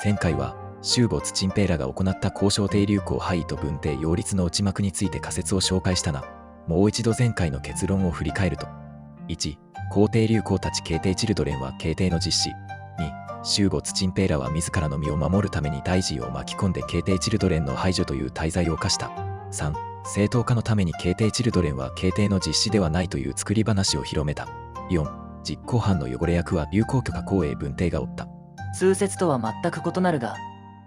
前回は周没陳平らが行った交渉定流行廃位と文定擁立の内幕について仮説を紹介したな。もう一度前回の結論を振り返ると、1、皇帝流行たち慶帝チルドレンは慶帝の実施。2、周没陳平らは自らの身を守るために大臣を巻き込んで慶帝チルドレンの排除という大罪を犯した。3、正当化のために慶帝チルドレンは慶帝の実施ではないという作り話を広めた。4、実行犯の汚れ役は流行許可公営文帝が負った。通説とは全く異なるが、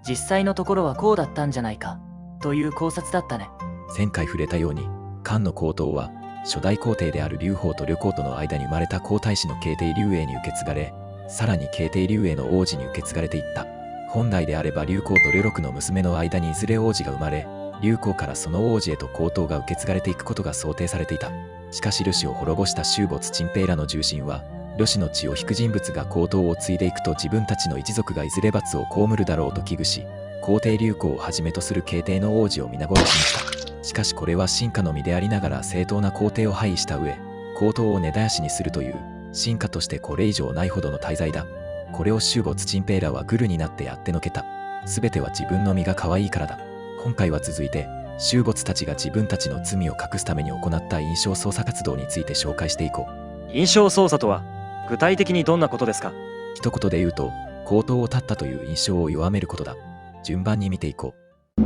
実際のところはこうだったんじゃないかという考察だったね。前回触れたように漢の皇統は初代皇帝である劉邦と呂公との間に生まれた皇太子の慶帝劉永に受け継がれ、さらに慶帝劉永の王子に受け継がれていった。本来であれば劉公と呂禄の娘の間にいずれ王子が生まれ、劉公からその王子へと皇統が受け継がれていくことが想定されていた。しかし呂氏を滅ぼした周没陳平らの重臣は、呂氏の血を引く人物が皇統を継いでいくと自分たちの一族がいずれ罰を被るだろうと危惧し、皇帝劉公をはじめとする慶帝の王子を皆殺しにした。しかしこれは臣下の身でありながら正当な皇帝を廃位した上、皇統を根絶やしにするという臣下としてこれ以上ないほどの大罪だ。これを周没陳平らはグルになってやってのけた。すべては自分の身が可愛いからだ。今回は続いて周没たちが自分たちの罪を隠すために行った印象操作活動について紹介していこう。印象操作とは具体的にどんなことですか？一言で言うと、皇統を断ったという印象を弱めることだ。順番に見ていこう。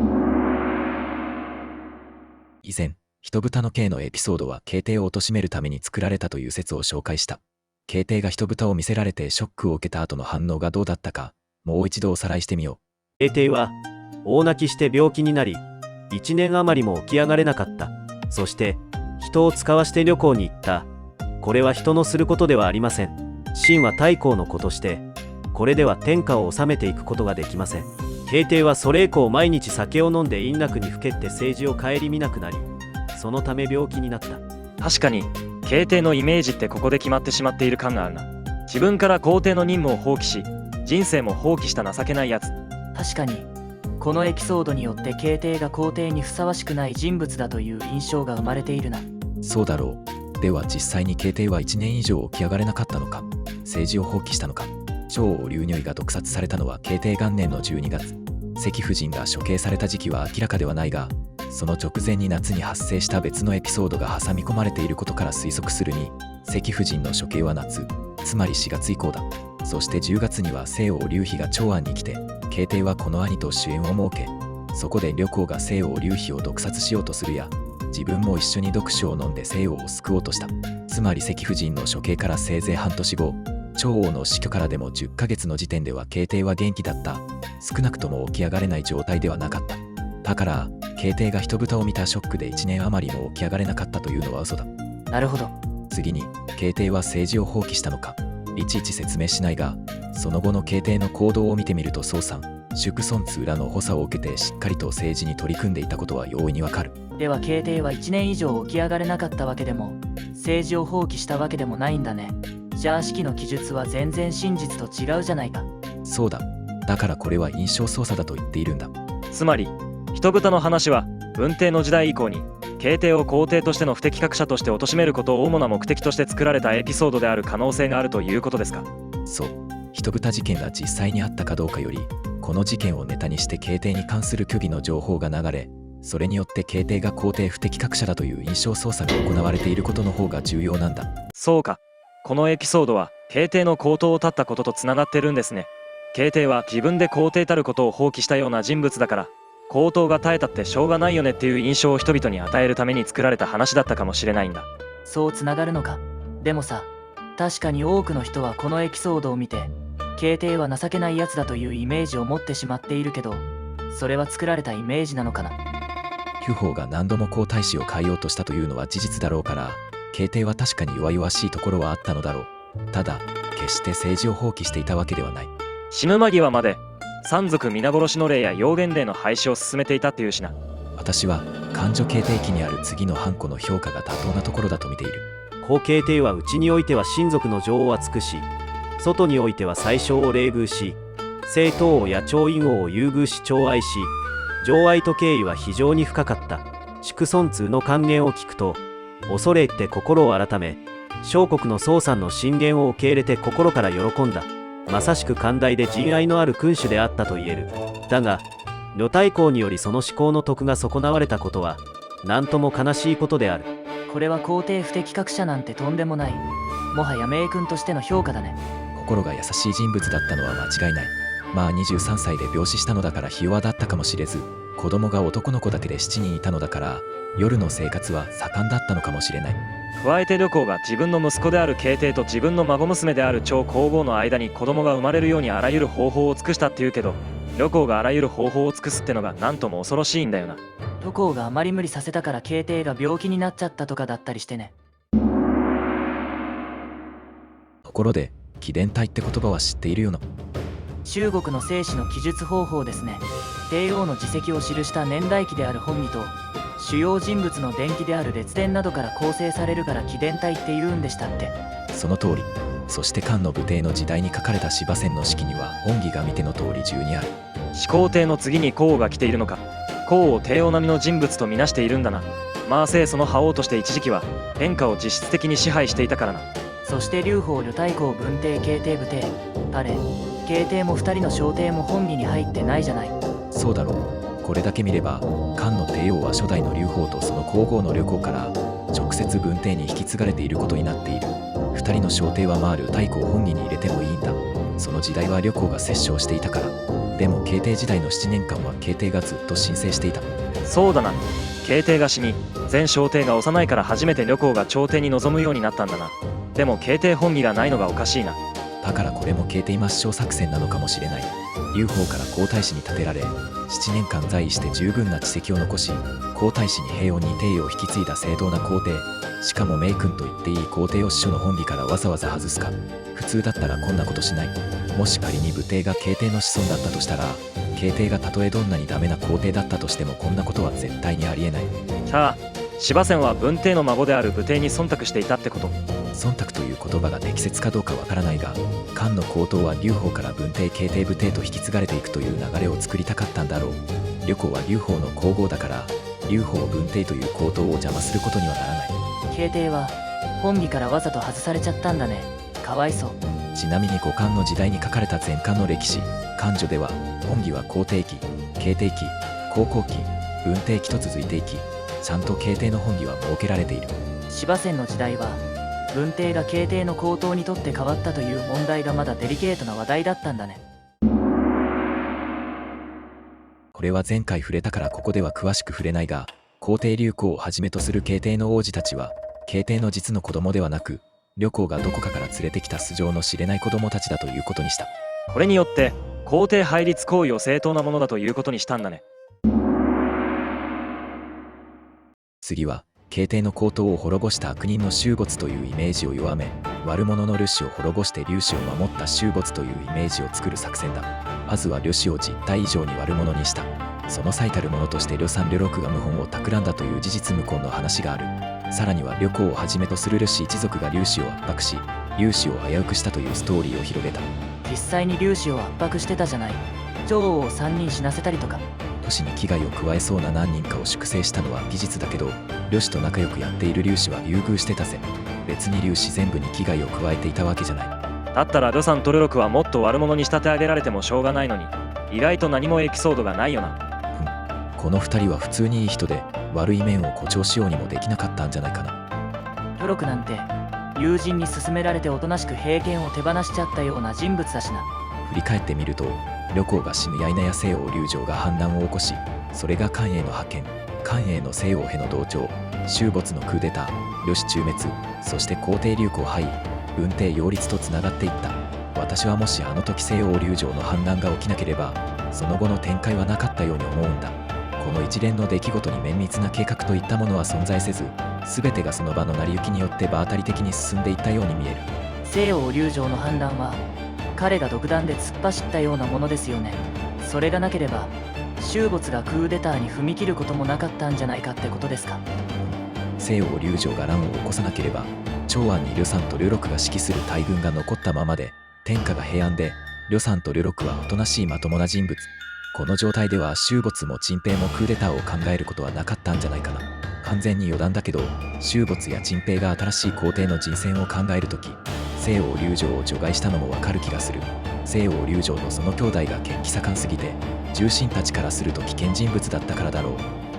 以前、人豚の刑のエピソードは慶帝を貶めるために作られたという説を紹介した。慶帝が人豚を見せられてショックを受けた後の反応がどうだったか、もう一度おさらいしてみよ慶帝は大泣きして病気になり、1年余りも起き上がれなかった。そして人を使わして旅行に行った。これは人のすることではありません。秦は太閤の子として、これでは天下を治めていくことができません。慶帝はそれ以降毎日酒を飲んで陰楽にふけって政治を顧みなくなり、そのため病気になった。確かに慶帝のイメージってここで決まってしまっている感があるな。自分から皇帝の任務を放棄し、人生も放棄した情けないやつ。確かにこのエピソードによって慶帝が皇帝にふさわしくない人物だという印象が生まれているな。そうだろう。では実際に慶帝は1年以上起き上がれなかったのか、政治を放棄したのか。趙王劉如意が毒殺されたのは慶帝元年の12月。関夫人が処刑された時期は明らかではないが、その直前に夏に発生した別のエピソードが挟み込まれていることから推測するに、関夫人の処刑は夏、つまり4月以降だ。そして10月には西王劉妃が長安に来て、慶帝はこの兄と主演を設け、そこで呂公が西王劉妃を毒殺しようとするや、自分も一緒に毒酒を飲んで西王を救おうとした。つまり関夫人の処刑からせいぜい半年後、趙王の死去からでも10ヶ月の時点では慶帝は元気だった。少なくとも起き上がれない状態ではなかった。だから慶帝が人豚を見たショックで1年余りも起き上がれなかったというのは嘘だ。なるほど。次に慶帝は政治を放棄したのか、いちいち説明しないが、その後の慶帝の行動を見てみると曹参、祝孫通らの補佐を受けてしっかりと政治に取り組んでいたことは容易にわかる。では慶帝は1年以上起き上がれなかったわけでも、政治を放棄したわけでもないんだね。じゃあ式の記述は全然真実と違うじゃないか。そうだ。だからこれは印象操作だと言っているんだ。つまり人豚の話は文帝の時代以降に慶帝を皇帝としての不適格者として貶めることを主な目的として作られたエピソードである可能性があるということですか？そう。人豚事件が実際にあったかどうかより、この事件をネタにして慶帝に関する虚偽の情報が流れ、それによって慶帝が皇帝不適格者だという印象操作が行われていることの方が重要なんだ。そうか。このエピソードは慶帝の皇統を断ったこととつながってるんですね。慶帝は自分で皇帝たることを放棄したような人物だから、皇統が絶えたってしょうがないよねっていう印象を人々に与えるために作られた話だったかもしれないんだ。そうつながるのか。でもさ、確かに多くの人はこのエピソードを見て、慶帝は情けないやつだというイメージを持ってしまっているけど、それは作られたイメージなのかな。劉邦が何度も皇太子を変えようとしたというのは事実だろうから、慶帝は確かに弱々しいところはあったのだろう。ただ決して政治を放棄していたわけではない。死ぬ間際まで山賊皆殺しの令や妖言令の廃止を進めていたっていうしな。私は漢女慶帝期にある次の藩戸の評価が妥当なところだと見ている。後慶帝は内においては親族の情を厚くし、外においては宰相を冷遇し、正統王や長院王を優遇し寵愛し、情愛と敬意は非常に深かった。祝孫通の諫言を聞くと恐れ入って心を改め、小国の曹参の進言を受け入れて心から喜んだ。まさしく寛大で慈愛のある君主であったと言える。だが女大公によりその思考の徳が損なわれたことは何とも悲しいことである。これは皇帝不適格者なんてとんでもない。もはや名君としての評価だね。心が優しい人物だったのは間違いない。まあ23歳で病死したのだからひ弱だったかもしれず、子供が男の子だけで7人いたのだから夜の生活は盛んだったのかもしれない。加えて旅行が自分の息子である慶帝と自分の孫娘である超皇后の間に子供が生まれるようにあらゆる方法を尽くしたっていうけど、旅行があらゆる方法を尽くすってのがなんとも恐ろしいんだよな。旅行があまり無理させたから慶帝が病気になっちゃったとかだったりしてね。ところで紀伝体って言葉は知っているよな。中国の正史の記述方法ですね。帝王の事績を記した年代記である本義と主要人物の伝記である列伝などから構成されるから紀伝体って言うんでしたって。その通り。そして漢の武帝の時代に書かれた司馬遷の式には本義が見ての通り12ある。始皇帝の次に皇后が来ているのか。皇后を帝王並みの人物とみなしているんだな。まあせいその覇王として一時期は天下を実質的に支配していたからな。そして劉邦呂太公文帝慶帝武帝彼慶帝も2人の小帝も本義に入ってないじゃない。そうだろう。これだけ見れば漢の帝王は初代の劉邦とその皇后の旅行から直接文帝に引き継がれていることになっている。2人の小帝はまあ呂太公本義に入れてもいいんだ。その時代は旅行が摂政していたから。でも慶帝時代の7年間は慶帝がずっと申請していた。そうだな。慶帝が死に全小帝が幼いから初めて旅行が朝廷に臨むようになったんだな。でも慶帝本義がないのがおかしいな。だからこれも慶帝抹消作戦なのかもしれない。劉邦から皇太子に立てられ7年間在位して十分な知績を残し、皇太子に平穏に帝位を引き継いだ正当な皇帝。しかも名君と言っていい皇帝を司書の本義からわざわざ外すか。普通だったらこんなことしない。もし仮に武帝が慶帝の子孫だったとしたら、慶帝がたとえどんなにダメな皇帝だったとしてもこんなことは絶対にありえない。さあ、司馬遷は文帝の孫である武帝に忖度していたってこと。忖度という言葉が適切かどうかわからないが、漢の皇統は劉邦から文帝慶帝武帝と引き継がれていくという流れを作りたかったんだろう。旅行は劉邦の皇后だから劉邦文帝という皇統を邪魔することにはならない。慶帝は本義からわざと外されちゃったんだね。かわいそう。ちなみに後漢の時代に書かれた前漢の歴史漢序では本義は皇帝期、慶帝期、皇后期、文帝期と続いていき、ちゃんと慶帝の本義は設けられている。司馬遷の時代は文帝が慶帝の皇統にとって変わったという問題がまだデリケートな話題だったんだね。これは前回触れたからここでは詳しく触れないが、皇帝劉邦をはじめとする慶帝の王子たちは慶帝の実の子供ではなく、旅行がどこかから連れてきた素性の知れない子供たちだということにした。これによって皇帝配立行為を正当なものだということにしたんだね。次は慶帝の皇統を滅ぼした悪人の終没というイメージを弱め、悪者の呂氏を滅ぼして劉氏を守った終没というイメージを作る作戦だ。まずは呂氏を実態以上に悪者にした。その最たるものとして呂三呂六が謀反を企んだという事実無根の話がある。さらには呂公をはじめとする呂氏一族が劉氏を圧迫し、劉氏を危うくしたというストーリーを広げた。実際に劉氏を圧迫してたじゃない。趙王を3人死なせたりとか。都市に危害を加えそうな何人かを粛清したのは事実だけど、呂氏と仲良くやっている劉氏は優遇してたぜ。別に劉氏全部に危害を加えていたわけじゃない。だったら呂三と呂六はもっと悪者に仕立て上げられてもしょうがないのに、意外と何もエピソードがないよな。この2人は普通にいい人で悪い面を誇張しようにもできなかったんじゃないかな。呂六なんて友人に勧められておとなしく平権を手放しちゃったような人物だしな。振り返ってみると、呂公が死ぬやいなや西王劉常が反乱を起こし、それが漢英の覇権、漢英の西王への同調、終没のクーデター、呂氏中滅、そして皇帝劉公敗位、文帝擁立とつながっていった。私はもしあの時西王劉常の反乱が起きなければ、その後の展開はなかったように思うんだ。この一連の出来事に綿密な計画といったものは存在せず、全てがその場の成り行きによって場当たり的に進んでいったように見える。西王劉常の反乱は彼が独断で突っ走ったようなものですよね。それがなければ終没がクーデターに踏み切ることもなかったんじゃないかってことですか。西王劉常が乱を起こさなければ、長安に呂三と呂六が指揮する大軍が残ったままで、天下が平安で呂三と呂六はおとなしいまともな人物。この状態では終没も陳平もクーデターを考えることはなかったんじゃないかな。完全に余談だけど、終没や陳平が新しい皇帝の人選を考えるとき、西王劉常を除外したのもわかる気がする。西王龍城とその兄弟が血気盛んすぎて重臣たちからすると危険人物だったからだろう。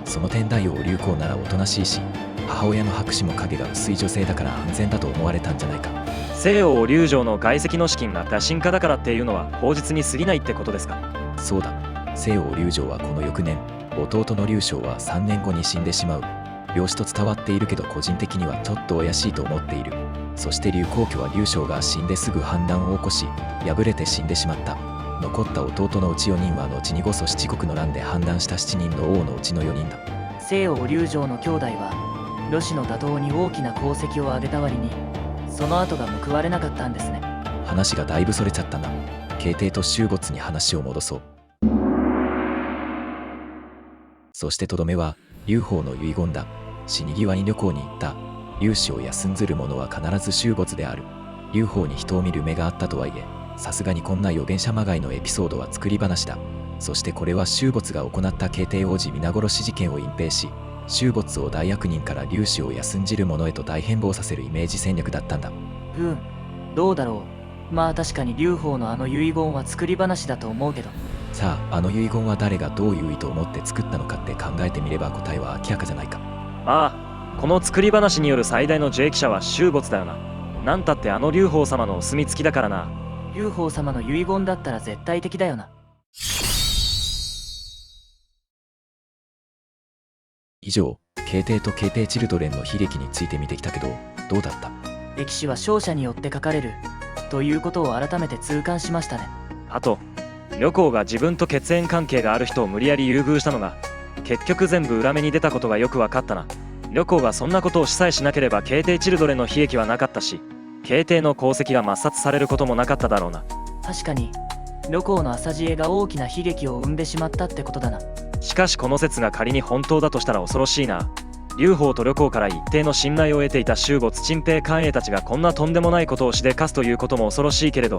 その点大王龍光ならおとなしいし、母親の白紙も影が薄い女性だから安全だと思われたんじゃないか。西王龍城の外籍の資金が打診家だからっていうのは口実に過ぎないってことですか？そうだ、西王龍城はこの翌年、弟の龍将は3年後に死んでしまう。病死と伝わっているけど個人的にはちょっと怪しいと思っている。そして龍光家は龍将が死んですぐ反乱を起こし、敗れて死んでしまった。残った弟のうち4人は後にこそ七国の乱で反乱した7人の王のうちの4人だ。西王龍城の兄弟は呂氏の打倒に大きな功績を挙げた割にその後が報われなかったんですね。話がだいぶそれちゃったな。慶帝と周没に話を戻そう。そしてとどめは劉邦の遺言だ。死に際に旅行に行った。劉氏を休んずる者は必ず周没である。劉邦に人を見る目があったとはいえ、さすがにこんな預言者まがいのエピソードは作り話だ。そしてこれは周没が行った慶帝王子皆殺し事件を隠蔽し、周没を大悪人から劉氏を休んじる者へと大変貌させるイメージ戦略だったんだ。どうだろう。まあ確かに劉邦のあの遺言は作り話だと思うけど。さあ、あの遺言は誰がどういう意図を持って作ったのかって考えてみれば答えは明らかじゃないか。ああ、この作り話による最大の受益者は周没だよな。なんたってあの劉邦様のお墨付きだからな。劉邦様の遺言だったら絶対的だよな。以上、慶帝と慶帝チルドレンの悲劇について見てきたけど、どうだった？歴史は勝者によって書かれるということを改めて痛感しましたね。あと、呂光が自分と血縁関係がある人を無理やり優遇したのが結局全部裏目に出たことがよく分かったな。呂光がそんなことをしさえしなければ慶帝チルドレンの悲劇はなかったし、慶帝の功績が抹殺されることもなかっただろうな。確かに呂光の浅知恵が大きな悲劇を生んでしまったってことだな。しかしこの説が仮に本当だとしたら恐ろしいな。劉邦と呂光から一定の信頼を得ていた周没陳平官営たちがこんなとんでもないことをしでかすということも恐ろしいけれど、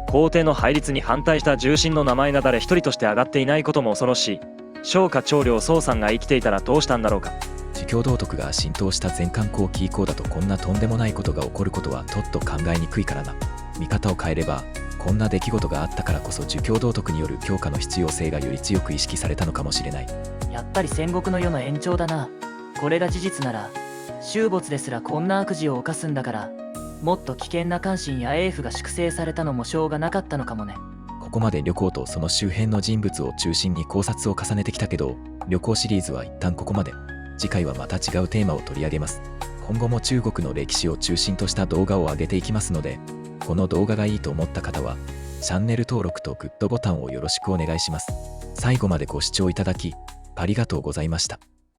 皇帝の配立に反対した重臣の名前が誰一人として挙がっていないことも恐ろしい。昇華長領宋さんが生きていたらどうしたんだろうか。儒教道徳が浸透した前漢後期以降だとこんなとんでもないことが起こることはとっと考えにくいからな。見方を変えれば、こんな出来事があったからこそ儒教道徳による強化の必要性がより強く意識されたのかもしれない。やっぱり戦国の世の延長だな。これが事実なら周没ですらこんな悪事を犯すんだから、もっと危険な関心や英夫が粛清されたのもしょうがなかったのかもね。ここまで旅行とその周辺の人物を中心に考察を重ねてきたけど、旅行シリーズは一旦ここまで。次回はまた違うテーマを取り上げます。今後も中国の歴史を中心とした動画を上げていきますので、この動画がいいと思った方はチャンネル登録とグッドボタンをよろしくお願いします。最後までご視聴いただきありがとうございました。